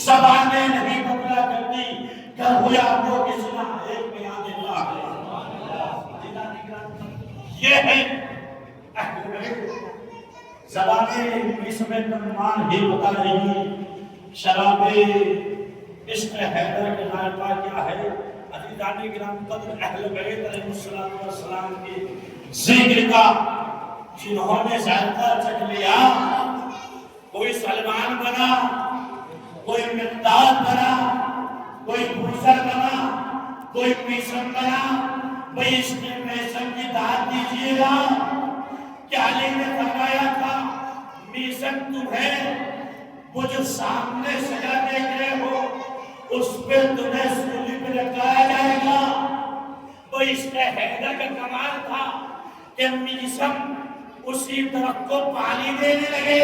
زبانیں نہیں بدلا کرتی، گھر ہویا وہ کہ سنا ایک بیان اللہ ہے۔ یہ ہے اہل بیت۔ زبانیں اس میں ترجمان ہی بتا رہی، شراب عشق حیدر کے ذائقہ کیا ہے۔ عزیزان کرام قدر اہل بیت علیہ السلام کے ذکر کا جنہوں نے ذائقہ چکھ لیا، کوئی سلمان بنا، کوئی مقداد بنا، کوئی بوسر بنا، کوئی میسم بنا۔ بھئی اس میں میسم کی داد دیجئے گا کہ علی نے فرمایا تھا میسم تمہیں وہ جو سامنے سجا دیکھ رہے ہو اس پہ تمہیں سولی پہ لٹکایا جائے گا۔ بھئی اس میں حیدر کا کمال تھا کہ میسم اسی درخت کو پانی دینے لگے۔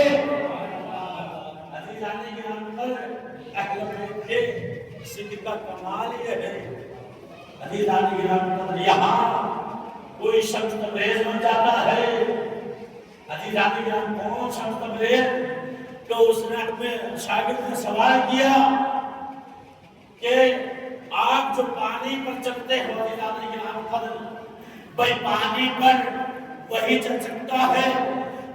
عزیزان کرام اہل بیت کے ذکر کا کمال یہ ہے۔ عزیزان کرام یہاں کوئی شخص تبریز بن جاتا ہے۔ عزیزان کرام کون شخص تبریز؟ تو اس نے اپنے شاگرد سے سوال کیا کہ آپ جو پانی پر چلتے ہو عزیزان کرام قدر، بھئی پانی پر وہی چل سکتا ہے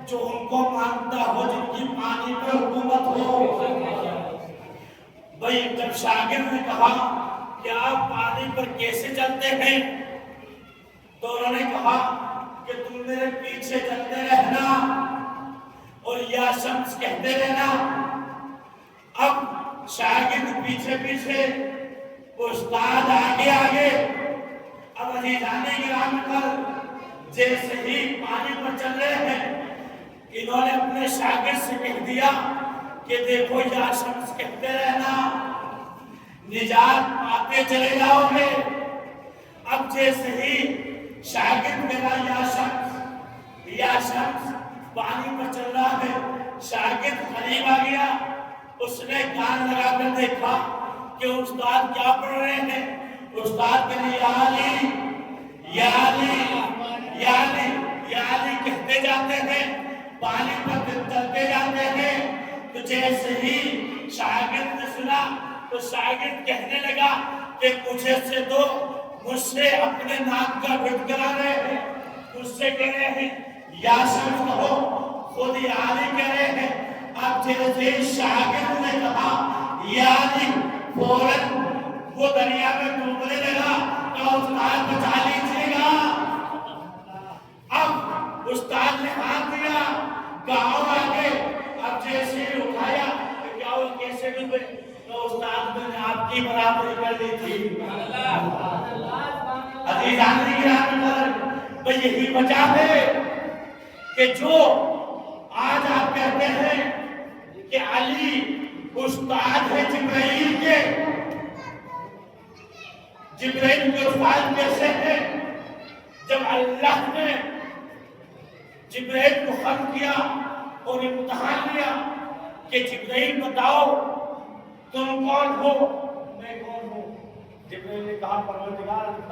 جو ان کو مانتا ہو، جن کی پانی پر حکومت ہو۔ بھئی جب شاگرد نے کہا کہ آپ پانی پر کیسے چلتے ہیں تو انہوں نے کہا کہ تم میرے پیچھے چلتے رہنا اور یا شمس کہتے رہنا۔ اب شاگرد پیچھے پیچھے، استاد آگے آگے۔ اب عزیزان کرام جیسے ہی پانی پر چل رہے ہیں، انہوں نے اپنے شاگرد سے کہہ دیا کہ دیکھو یا شمس کہتے رہنا، نجات پاتے چلے جاؤ گے۔ اب جیسے ہی شاگرد کہا یا شمس پانی پر چل رہا ہے، شاگرد قریب آ گیا، اس نے کان لگا کر دیکھا کہ استاد کیا پڑھ رہے ہیں۔ استاد کہنے یا علی یا علی یا علی یا علی کہتے جاتے ہیں، پانی پر چلتے جاتے ہیں۔ تو جیسے ہی شاگرد نے سنا تو شاگرد کہنے لگا کہ مجھے سے دو، مجھ سے اپنے نام کا گھٹ کرا رہے ہیں، مجھ سے کہہ رہے ہیں یا شمس کہو، خود یا علی کہہ رہے ہیں۔ اب جیسے شاگرد نے کہا یا علی، فوراً وہ دریا میں ڈوبنے لگا تو استاد بچا لیجیے گا۔ اب استاد نے ہاتھ دیا، گاؤں آگے، اب جیسے اٹھایا کہ کیا وہ کیسے ڈوبے تو استاد نے آپ کی برابری کر دی تھی۔ عزیزان کرام تو یہی وجہ ہے کہ جو آج آپ کہتے ہیں کہ علی استاد ہے جبرائیل کے، جبرائیل کے استاد کیسے ہیں؟ جب اللہ نے جبرائیل کو خلق کیا اور امتحان لیا کہ جبرائیل بتاؤ تم کون ہو، میں کون ہوں؟ جبرائیل نے کہا پروردگار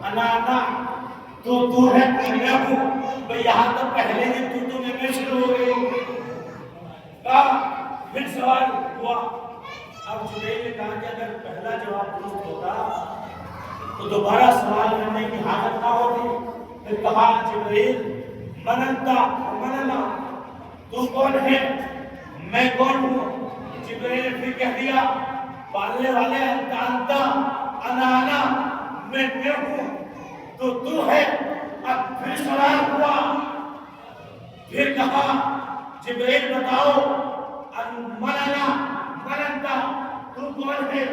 انا تو ہے میں ہوں۔ بھئی یہاں تک پہلے دن تو میں شروع ہو گئی۔ کہا پھر سوال ہوا۔ اب جبرائیل نے کہا کہ اگر پہلا جواب درست ہوتا تو دوبارہ سوال کرنے کی حاجت نہ ہوتی۔ پھر کہا جبرائیل من انتا من اللہ، تم کون ہے، میں کون ہوں؟ جبرائیل نے پھر کہہ دیا پالنے والے انتا انا میں ہوں تو ہے۔ اب پھر سوال ہوا، پھر کہا جبرائیل بتاؤ من انتا، تم کون ہے،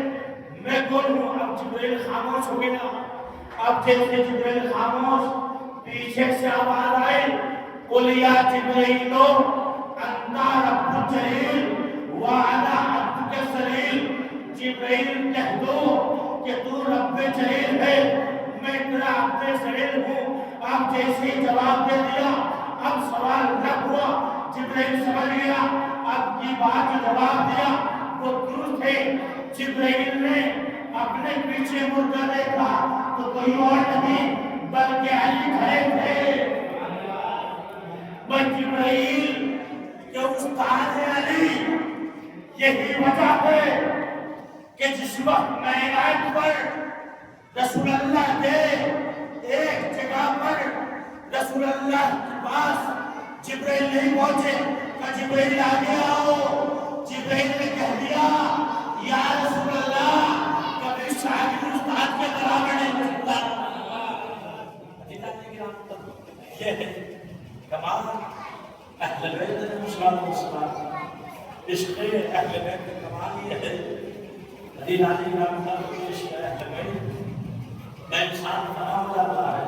میں کون ہوں؟ اب جبرائیل خاموش ہو گیا۔ اب جیسے جبرائیل خاموش، پیچھے سے آواز آئی قل یا جبرائیل انت رب جلیل وانا عبدک سلیل۔ جبرائیل کہہ دو کہ تو رب جلیل ہے، میں تیرا عبد سلیل ہوں۔ اب جیسے ہی جواب دے دیا، اب سوال نہ ہوا، جبرائیل سمجھ گیا اب کی بات جو جواب دیا وہ درست ہے۔ جبرائیل نے اپنے پیچھے مڑ کر دیکھا تو کوئی اور نہیں بلکہ علی کھڑے تھے۔ بس جبرائیل جو استاد ہے علی، یہی وجہ ہے کہ جس وقت معراج پر رسول اللہ کے ایک جگہ پر رسول اللہ کے پاس جبرائیل نہیں پہنچے کہ جبرائیل آگے آؤ، جبرائیل نے کہہ دیا یا رسول اللہ کبھی شاگرد استاد کے برابر نہیں ملتا۔ یہ ہے کمال اہل بیت علیہ السلام، عشق اہل بیت کا کمال یہ ہے۔ حدیث علی رحمۃ اللہ عشق اہل بیت میں انسان فنا ہو جاتا ہے،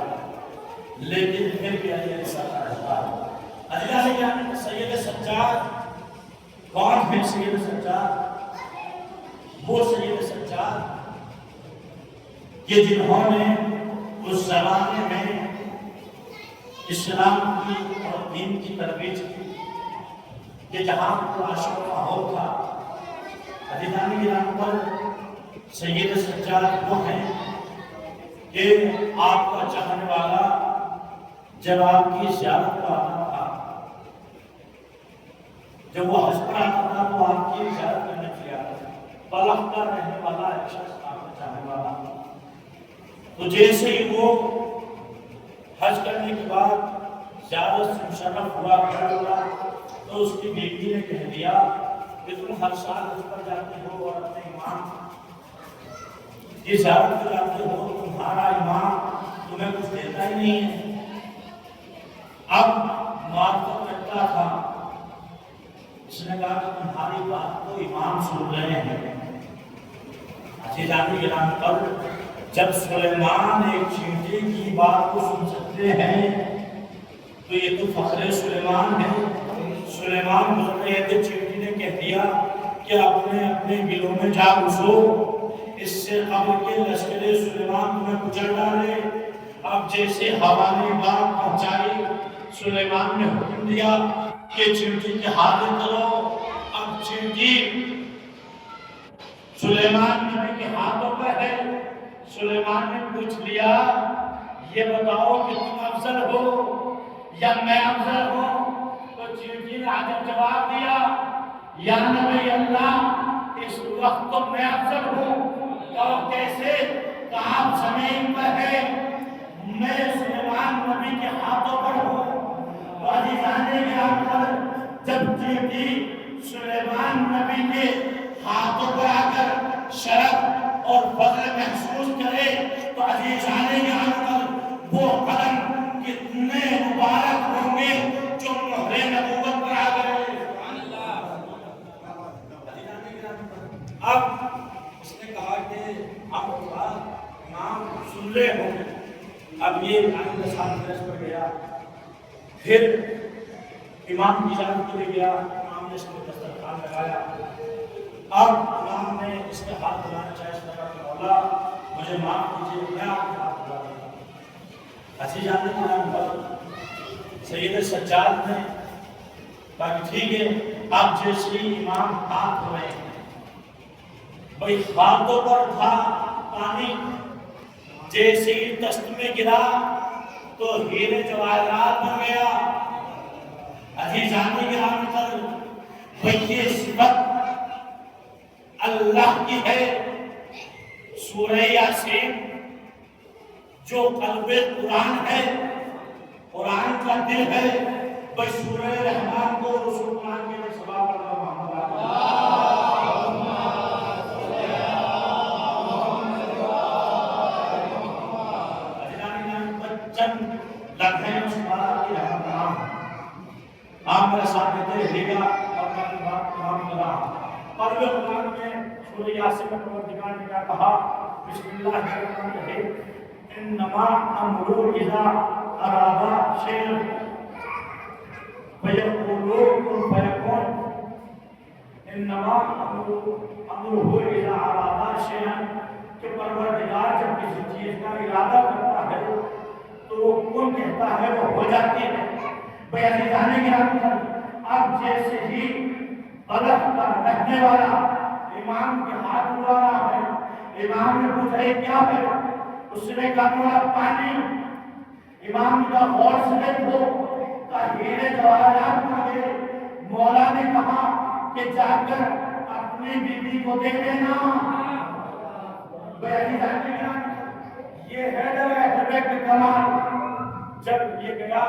لیکن پھر بھی ایسا رہتا ہے۔ حدیث علی رحمۃ سید سجاد کون ہے؟ سید سجاد وہ سید سجاد کہ جنہوں نے اس زمانے میں اسلام کی اور دین کی ترویج کی، کہ جہاں کو عاشق کا ماحول تھا۔ حدیثانی کی نام پر سید سجاد وہ ہیں کہ آپ کا چاہنے والا جب آپ کی زیارت کو آتا تھا، جب وہ حج پر آتا تھا تو آپ کی زیارت کرنے کے لیے آتا تھا، پلک کر رہنے والا ایک شخص آپ کا چاہنے والا۔ تو جیسے ہی وہ حج کرنے کے بعد زیارت سے مشرف ہوا تو اس کی بیوی نے کہہ دیا کہ تم ہر سال حج پر جاتے ہو اور اپنے امام کی زیارت پر جاتے ہو، تمہارا امام تمہیں کچھ دیتا ہی نہیں ہے۔ اب معرفت کرتا تھا، اس نے کہا کہ تمہاری بات کو امام سن رہے ہیں۔ عزیزانی گرامی پر جب سلیمان ایک چینٹی کی بات کو سن سکتے ہیں تو یہ تو فخر سلیمان ہے۔ سلیمان گزر رہے تھے، چینٹی نے کہہ دیا کہ اپنے گلوں میں جا گھسو، اس سے قبل کے لشکر سلیمان تمہیں کچل ڈالے۔ اب جیسے ہوا نے بات پہنچائی، سلیمان نے حکم دیا کہ چینٹی کے ہاتھ کرو۔ اب چینٹی سلیمان نبی کے ہاتھوں پر ہے۔ سلیمان نے پوچھ لیا یہ بتاؤ کہ تم افضل ہو یا میں افضل ہوں؟ تو چینٹی نے عجب جواب دیا یا نبی اللہ اس وقت تو میں افضل ہوں۔ اور کیسے؟ کہ آپ زمین پر ہے، میں سلیمان نبی کے ہاتھوں پر ہوں۔ عزیزان گرامی پر جب چینٹی سلیمان نبی کے ہاتھوں پر آ کر شرف اور فضل محسوس کرے تو عزیزان گرامی پر وہ قدم کتنے مبارک ہوں گے جو مہر نبوت پر آ گئے۔ اب اس نے کہا کہ آپ امام سن رہے ہوں گے۔ اب یہ امام کے ساتھ درس پر گیا، پھر امام کی جانب کے لیے گیا، امام نے اس کو دسترخوان لگایا۔ اب امام نے اس کے ہاتھ دھلانا چاہے، اس نے کہا کہ مولا مجھے معاف کیجیے، میں آپ کے ہاتھ دھلا دوں گا۔ اچھی جاننے کے نام پر سید سجاد نے کہا کہ ٹھیک ہے، اب جیسے امام ہاتھ دھوئے بھئی ہاتھوں پر تھا پانی، جیسے ہی دست میں گرا تو ہیرے جواہرات بن گیا۔ عزیزان گرامی پر بھئی یہ صفت اللہ کی ہے۔ سورہ یاسین جو قلب قرآن ہے، قرآن کا دل ہے، بھئی سورہ رحمان کو رسول قرآن کے لئے سبا پڑھا محمد آپ میرے ساتھ دیتے رہے گا اور میں اپنی بات تمام کرا۔ قلب قرآن میں سورہ یاسین میں پروردگار نے کیا کہا؟ بسم اللہ الرحمن الرحیم، انما امرؤ اذا اراد شیئا فیقول کن فیکون۔ انما امرؤ اذا اراد شیئا، کہ پروردگار جب کسی چیز کا ارادہ کرتا ہے تو وہ کن کہتا ہے، وہ ہو جاتی ہے۔ بیانی جانے کے آپ اب جیسے ہی قلب کا رہنے والا امام کے ہاتھ اڑا رہا ہے، امام نے پوچھا یہ کیا ہے؟ اس نے کہا مولا پانی۔ امام کا غور سے دیکھو کہ ہیرے جواہرات مانگے۔ مولا نے کہا کہ جا کر اپنی بیوی کو دے دینا۔ یہ ہے کمال۔ جب یہ گیا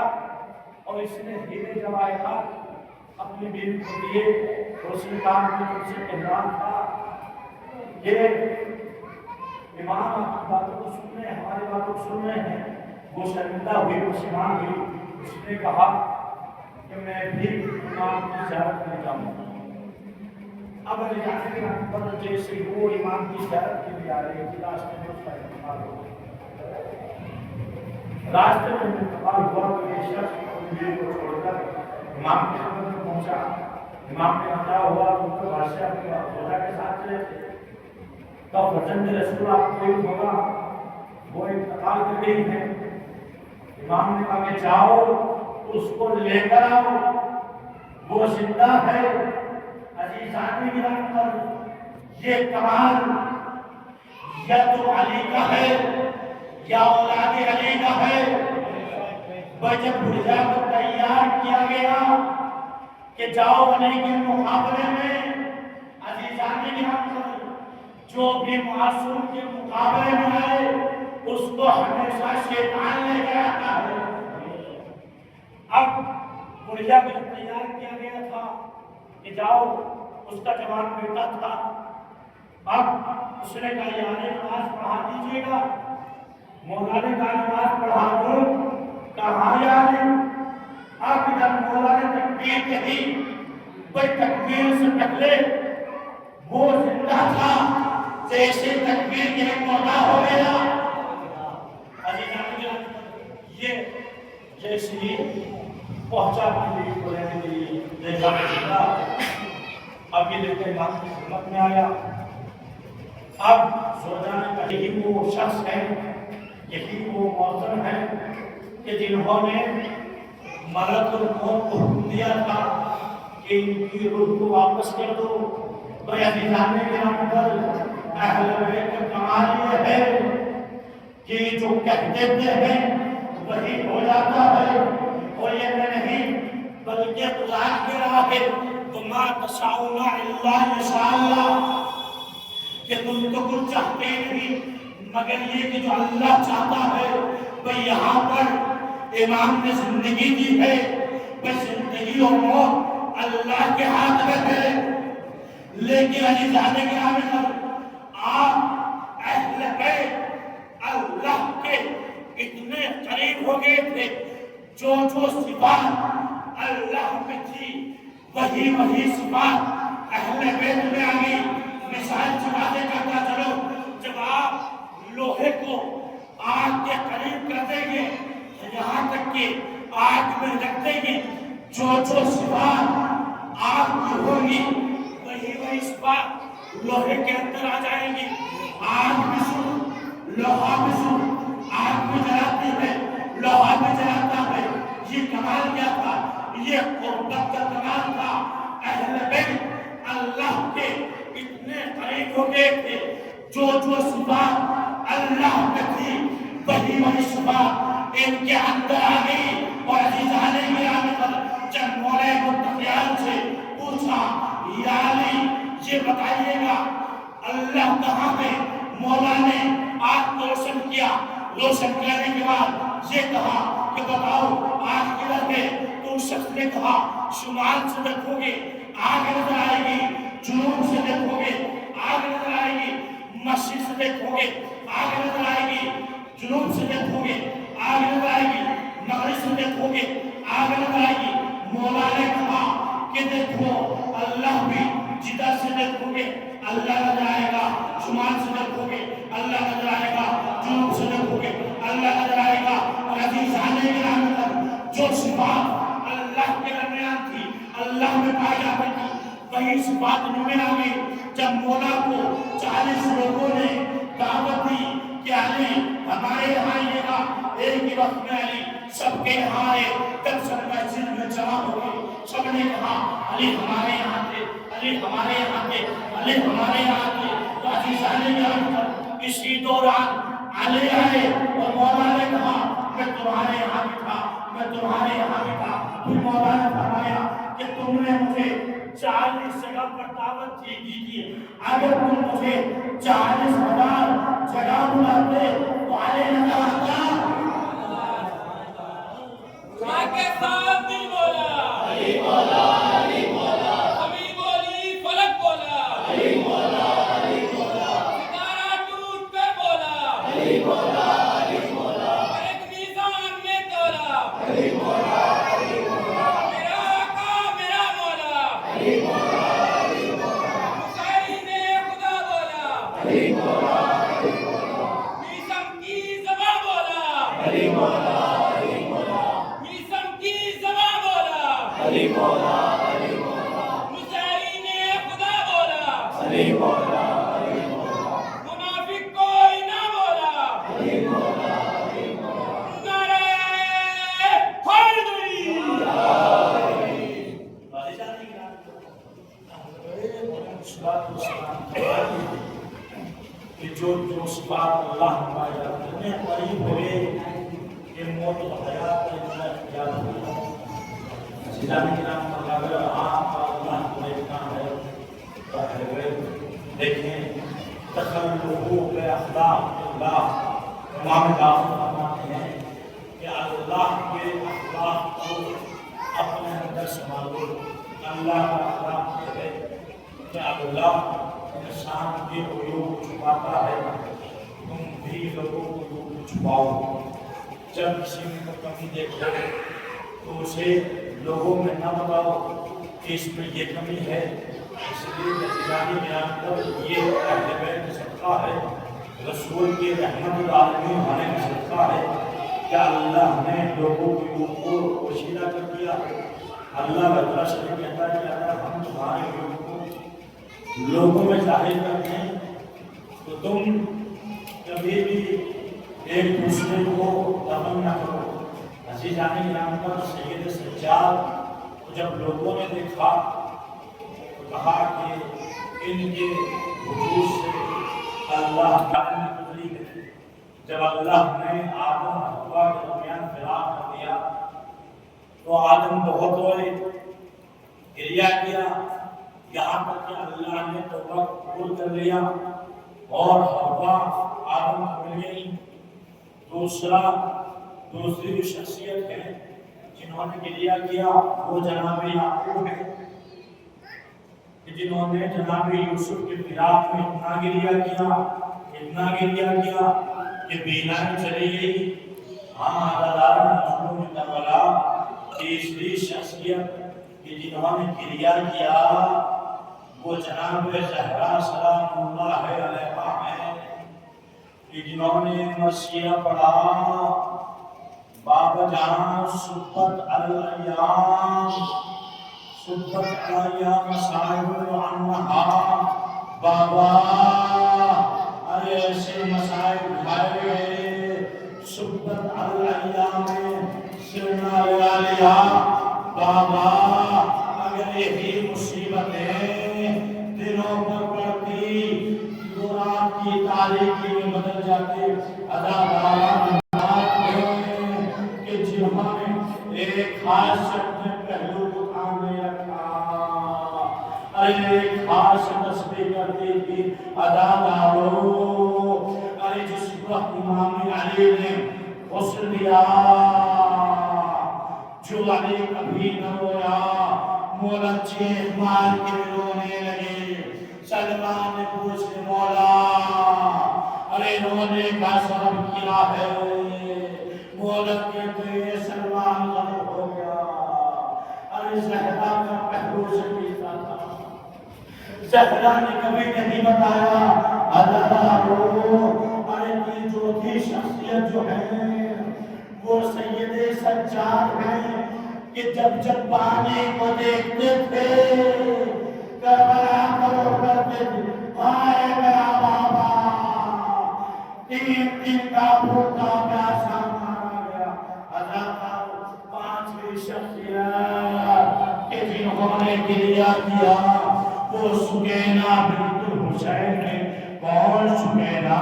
اور اس نے ہیرے جواہرات اپنی بیوی کو دیے، اور اس نے کہا کہ تم سے احرام تھا۔ یہ امام آپ باتوں کو سن رہے ہیں، ہماری باتوں کو سن رہے ہیں۔ وہ شرمندہ ہوئی، پشیمان ہوئی۔ اس نے کہا کہ میں بھی امام کی زیارت کرنے جاؤں گا۔ اب علی جانے کے پر جیسے وہ امام کی زیارت کے لیے آ رہے تھے، راستے میں اس کا انتقال ہو گیا۔ راستے میں انتقال ہوا تو یہ شخص اپنی بیوی کو چھوڑ کر امام کے خدمت میں پہنچا۔ امام نے بتایا ہوا تو ان کو بادشاہ کے خدا کے ساتھ چلے تھے۔ تو فرزند رسول آپ کو ہوگا، وہ انتقال کر گئی ہے۔ امام نے کہا کہ جاؤ اس کو لے کر آؤ، وہ زندہ ہے۔ عزیزان گرامی پر یہ کمال یا تو علی کا ہے یا اولاد علی کا ہے۔ جب بھرجا کو تیار کیا گیا کہ جاؤ علی کے مقابلے میں، عزیزان گرامی پر جو بھی معصوم کے مقابلے میں آئے اس کو ہمیشہ شیطان لے کے آتا ہے۔ اب بھرجا کو تیار کیا گیا تھا کہ جاؤ، اس کا جوان بیٹا تھا۔ اب اس نے کہا یعنی نماز پڑھا دیجیے گا۔ مولا نے کہا نماز پڑھا دوں، کہاں یعنی؟ اب ادھر مولا نے تکبیر کہی، کوئی تکبیر سے پہلے وہ زندہ تھا، جیسے تکبیر کے مولا ہو گیا۔ یہ جیسے ہی پہنچا اپنی بیوی کو لینے کے لیے لے جا کر اب یہ لے کر امام کی خدمت میں آیا۔ اب زوجہ نے کہا یہی وہ شخص ہے، یہی وہ موزن ہے کہ جنہوں نے ملک الموت کو حکم دیا تھا کہ ان کی روح کو واپس کر دو۔ تو یہ جاننے کے نام پر اہل بیت کا کمال یہ ہے کہ جو کہہ دیتے ہیں وہی ہو جاتا ہے، اور یہ نہیں بلکہ قرآن کے راہ ہے وَمَا تَشَاءُونَ إِلَّا أَن يَشَاءَ اللَّهُ، کہ تم تو کچھ چاہتے نہیں مگر یہ کہ جو اللہ چاہتا ہے۔ بھئی یہاں پر امام نے زندگی دی ہے، بھئی زندگی اور موت اللہ کے ہاتھ میں ہے، لیکن علی جانے کے آمین آپ اہل بیت اللہ کے اتنے قریب ہو گئے تھے، جو صفات اللہ میں تھی وہی صفات اہل بیت میں آگئی۔ مثال چکاتے کرتا چلو، جب آپ لوہے کو آگ کے قریب کر دیں گے، یہاں تک کہ آگ میں رکھ دیں گے، جو صفات آگ کی ہوگی وہی صفات لوہے کے اندر آ جائیں گی۔ آگ بھی سن، لوہا بھی سن، آگ بھی جلاتی ہے، لوہا بھی جلاتا ہے۔ یہ کمال کیا تھا؟ یہ قربت کا کمال تھا۔ اہل بیت اللہ کے اتنے قریب ہو گئے تھے، جو صفات اللہ میں تھی وہی صفات ان کے اندر آ گئی۔ اور عزیزان گرامی پر جب مولا متقیان سے پوچھا یا علی یہ بتائیے گا اللہ کہاں ہے؟ مولا نے آگ کو روشن کیا، روشن کرنے کے بعد یہ کہا کہ بتاؤ آگ کدھر ہے؟ تو اس شخص نے کہا شمال سے دیکھو گے آگ نظر آئے گی، جنوب سے دیکھو گے آگ نظر آئے گی، مشرق سے دیکھو گے آگ نظر آئے گی، جنوب سے دیکھو گے آگ نظر آئے گی، مغرب سے دیکھو گے آگ نظر آئے گی۔ مولا نے کہا کہ دیکھو اللہ بھی جدھر سے دیکھو گے اللہ نظر آئے گا، شمال سے دیکھو گے اللہ نظر آئے گا، جنوب سے دیکھو گے اللہ نظر آئے گا۔ اور عزیزان گرامی پر جو صفات اللہ کے درمیان تھی، اللہ میں پائی جاتی تھی، وہی صفات میں آ گئی۔ جب مولا کو 40 لوگوں نے دعوت دی کہ علی ہمارے یہاں آئیے گا، ایک ہی وقت میں علی سب کے یہاں آئے، تب سب مسجد میں جمع ہو گئے۔ سب نے کہا علی ہمارے یہاں تھے، علی ہمارے یہاں تھے، علی ہمارے یہاں تھے۔ تو عزیزان گرامی پر اسی دوران علی آئے اور مولا نے کہا میں تمہارے یہاں بھی تھا، میں تمہارے یہاں بھی تھا۔ پھر مولا نے فرمایا کہ تم نے مجھے 40 جگہ پر دعوت دی تھی، اگر تم مجھے 40,000 جگہ بلاتے تو آلے نہ آتا۔ ماں کے ساتھ دل بولا، علی مولا، علی مولا، ابھی بولی فلک بولا، علی مولا، علی مولا، ستارہ ٹوٹ کر بولا، علی مولا، علی مولا، ایک میزان میں تولا، علی مولا، علی مولا، میرا آقا میرا مولا، علی مولا، علی مولا، حسین نے خدا بولا، علی مولا، علی مولا، میسم کی زباں بولا، علی مولا، علی مولا، میسم کی زباں بولا، علی مولا، علی مولا، حسین نے خدا بولا، علی مولا، علی مولا، منافق کوئی نہ بولا، علی مولا، علی مولا، نعرہ حیدری۔ بھائی جان کہ جو صفات اللہ پائے جاتے ہیں قریب ہوئے کہ موت و حیات کا اتنا اختیار ہوگا۔ اسلامی کرام پر اگر آپ کا اللہ کو دیکھنا ہے دیکھیں تخلق اخلاق اللہ، امام غازی فرماتے ہیں کہ اللہ کے اخلاق کو اپنے اندر سنبھالو۔ اللہ کا اخلاق یہ ہے کہ اللہ انسان کے عیوب کو چھپاتا ہے، تم بھی لوگوں کو عیوب کو چھپاؤ۔ جب کسی میں کمی دیکھو تو اسے لوگوں میں نہ بتاؤ کہ اس میں یہ کمی ہے۔ اس لیے نتیجانی بیان کر یہ اہل بیت کا صدقہ ہے، رسول کی رحمت العالمین ہونے کا صدقہ ہے کہ اللہ نے لوگوں کی عیوب کو پوشیدہ کر دیا۔ اللہ تعالیٰ سے کہتا ہے کہ اگر ہم تمہارے عیوب کو لوگوں میں ظاہر کرتے ہیں تو تم کبھی بھی ایک دوسرے کو دفن نہ کرو۔ عزیزان کرام پر سید سجاد کو جب لوگوں نے دیکھا تو کہا کہ ان کے وجود سے اللہ تعالیٰ نے گزری ہے۔ جب اللہ نے آدم اور حوا کے درمیان فراق کر دیا تو آدم بہت روئے، گریہ کیا، یہاں تک کہ اللہ نے توبہ قبول کر لیا اور حوا آدم کو مل گئی۔ دوسری جو شخصیت ہے جنہوں نے گریہ کیا وہ جناب یعقوب ہے، جنہوں نے جناب یوسف کے فراق میں اتنا گریہ کیا کہ بینائی چلی گئی۔ ہم عددار نسلوں میں کربلا تیسری شخصیت کہ جنہوں نے گریہ کیا وہ جناب زہرا سلام اللہ علیہا ہے، کہ جنہوں نے مرثیہ پڑھا بابا جان صبت الایام صاحب عنہا بابا ارے ایسے مسائل اٹھائے گئے صبت الایام سرنا لیا بابا اگر یہی مصیبتیں دنوں پر پڑتی تو رات کی تاریخی میں بدل جاتے۔ اداکارہ کہ جنہوں نے ایک خاص شخص میں پہلو کو تھامے رکھا، ارے ایک خاص تصویر کرتی تھی اداکاروں، ارے جس وقت امام علی نے غسل دیا جو علی کبھی نہ رویا، مولا چیخ مار کے رونے لگے۔ سلمان نے پوچھے مولا ارے رونے کا سبب کیا ہے؟ مولا کہتے سلمان غضب ہو گیا، ارے زہرا کا پہلو سے پیتا تھا، زہرا نے کبھی نہیں بتایا۔ ارے کی جو تھی شخصیت جو ہے وہ سید سجاد ہیں کہ جب پانی کو دیکھتے تھے کربلا کرو کرتے تھے آئے میرا بابا، 3 دن کا بھوکا پیاسا مارا گیا۔ اداکار 5ویں شخصیت کہ جنہوں نے گریہ کیا وہ سکینہ بنت حسین ہے۔ کون سکینہ؟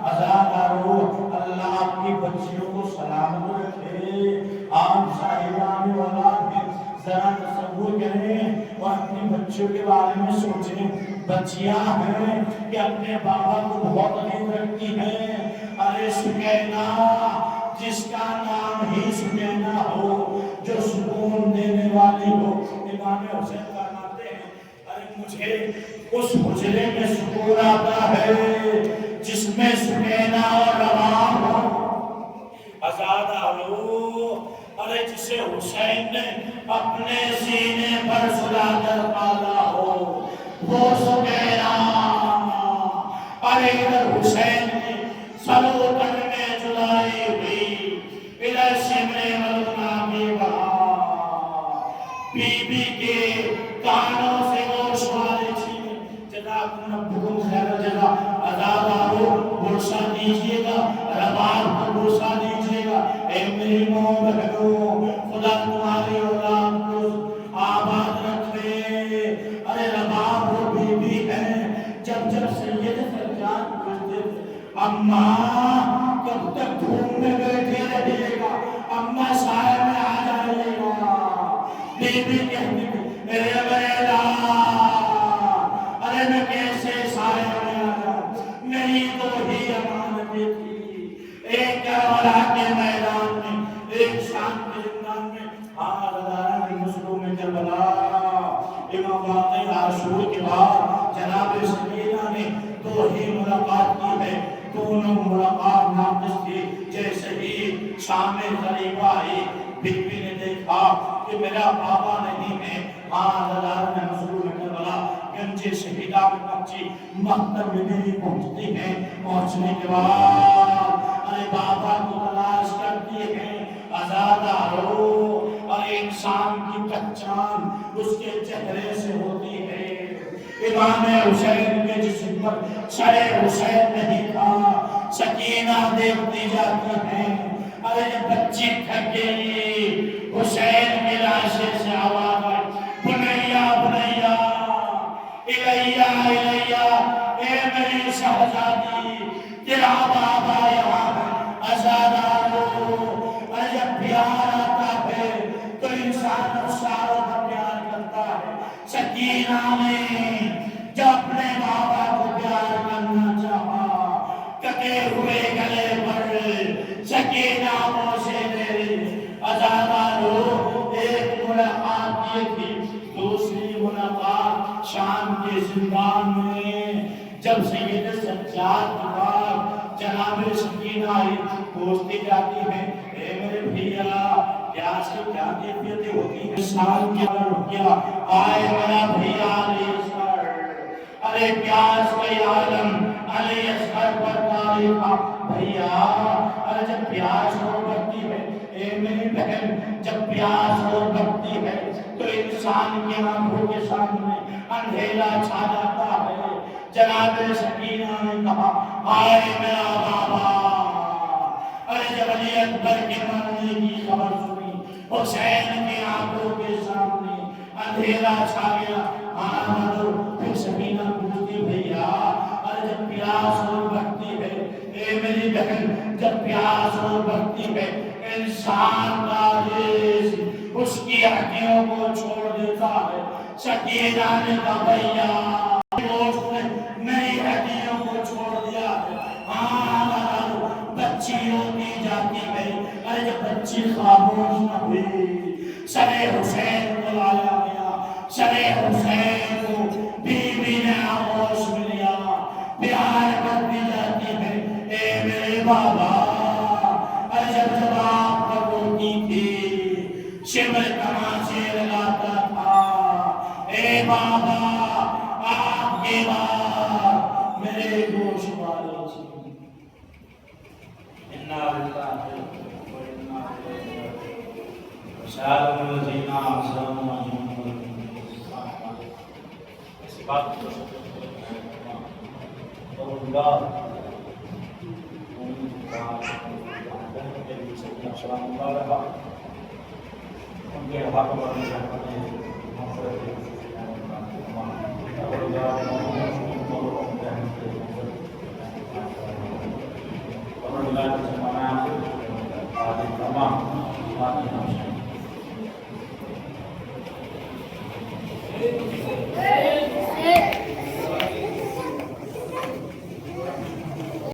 اداکاروں اللہ آپ کی بچیوں کو سلامت رکھے، آپ صاحبان اولاد میں ذرا تصور کریں اور اپنی بچوں کے بارے میں سوچیں، بچیاں ہیں کہ اپنے بابا کو بہت عزیز رکھتی ہیں۔ ارے سکینہ، جس کا نام ہی سکینہ ہو، جو سکون دینے والی ہو، امام حسین فرماتے ہیں ارے مجھے اس حجرے میں سکون آتا ہے جس میں سکینہ اور رواں ہو، آزادہ ہو، ارے جسے حسین نے اپنے سینے پر سلا کر پالا ہو، وہ سکینہ۔ ارے ادھر حسین نے سلوتن میں جلائی ہوئی، ادھر شمرے ملکہ کی بہار، بی بی کے کانوں سے گوش والے چھینے۔ جزاکم ربکم خیر الجزا۔ آزادہ ہو، بوسہ دیجئے گا، رباب کو بوسہ دیجئے گا۔ اے میری ماں بہنوں، خدا تمہاری اولاد کو آباد رکھے۔ ارے رباب وہ بی بی ہے، جب سید سجاد پوچھتے تھے اماں کب تک دھوم میں بیٹھے رہیے گا، اماں سائے میں آ جائیے گا۔ بی بی کہتی تھی اے بیلا، ارے میں کیسے سائے میں آ جاؤں، میری تو ہی امانتیں تھی۔ ایک کربلا کے میدان میں، ایک شام کے زندان میں، ہزاروں کے مسلوں میں کربلا، امام واقعی عاشور کے بعد جناب سکینہ نے دو ہی ملاقات کی ہے، دونوں ملاقات ناقص تھی۔ جیسے ہی شام غریب آئی، بی بی نے دیکھا کہ میرا بابا نہیں ہے، ہزاروں میں مسلوں میں کربلا گنج شہیدہ میں پہنچی، مقتل میں بھی پہنچتی ہیں۔ پہنچنے کے بعد ارے بابا کو تلاش کرتی ہیں، آزادہ ہو، اور انسان کی پہچان اس کے چہرے سے ہوتی ہے۔ امام حسین کے جسم پر سر حسین نہیں تھا، سکینہ دیکھتی جاتی ہیں۔ ارے جب بچی تھک گئی، حسین کے لاشے سے آواز آئی بنیا بنیا، الیہ الیہ، اے میری شہزادی، تیرا بابا یہاں ہے، آزادہ ہو۔ اور جب پیار آتا ہے تو انسان افساروں کا پیار کرتا ہے۔ سکینہ نے جب اپنے بابا کو پیار کرنا چاہا، کٹے ہوئے گلے پر سکینہ موسے دے، آزادہ ہو۔ ایک ملاقات یہ تھی، دوسری ملاقات شام کے زندان میں، جب سید سجاد کے بعد جناب سکینہ آئی، پوچھتی جاتی ہے اے میرے بھیا پیاس کی کیا کیفیتیں ہوتی ہیں؟ سال کے اندر کیا آئے میرا بھیا علی اصغر، ارے پیاس کا عالم علی اصغر پر طاری تھا بھیا۔ ارے جب پیاس ہو بڑھتی ہے اے میری بہن، جب پیاس ہو بڑھتی ہے تو انسان کی آنکھوں کے سامنے اندھیرا چھا جاتا ہے۔ جناب سکینہ نے کہا آئے میرا بابا۔ ارے جب علی اکبر کے مرنے کی خبر سنی، حسین کی آنکھوں کے سامنے اندھیرا چھا گیا۔ پھر سکینہ پوچھتی بھیا، ارے جب پیاس ہو بڑھتی ہے اے میری بہن، جب پیاس ہو بڑھتی ہے انسان کا جسم اس کی ہڈیوں کو چھوڑ دیتا ہے۔ سکینہ نے کہا بھیا نئی ہڈیوں کو چھوڑ دیا ہے، بچی ہوتی جاتی ہے۔ ارے جب بچی خاموش نہ ہوئی، سر حسین کو لایا گیا، سر حسین کو بی بی نے آغوش میں لیا، پیار کرتی جاتی ہے اے میرے بابا۔ ارے جب آپ پر روتی تھی، شمر تماشے لگاتا تھا، اے بابا آپ کے بعد میرے گوش والے تھی۔ اِنَّا لِلَّهِ وَإِنَّا إِلَيْهِ رَاجِعُونَ۔ شاعر الذین احسنوا ایسی بات کو اور اللہ ان کے حق